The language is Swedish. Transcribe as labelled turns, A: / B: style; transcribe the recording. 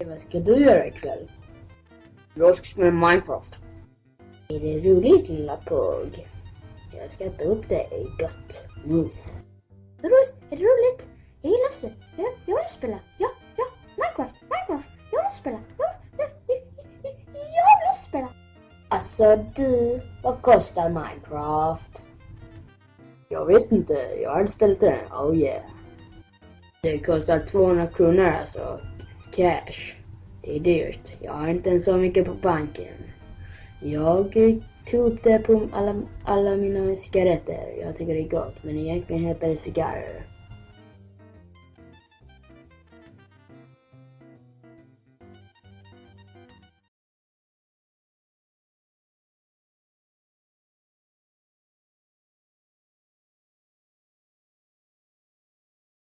A: Vad ska du göra ikväll?
B: Jag ska spela Minecraft.
A: Är det roligt, lilla påg? Jag ska ta upp dig, gott mus.
C: Är det roligt? Jag gillar det. Jag vill spela. Ja, Minecraft. Jag vill spela. Jag vill spela.
A: Alltså du, vad kostar Minecraft?
B: Jag vet inte, jag har inte spelat den. Oh yeah. Det kostar 200 kronor alltså. Cash. Det är dyrt. Jag har inte ens så mycket på banken. Jag tog upp det på alla mina cigaretter. Jag tycker det är gott, men egentligen heter det cigarrer.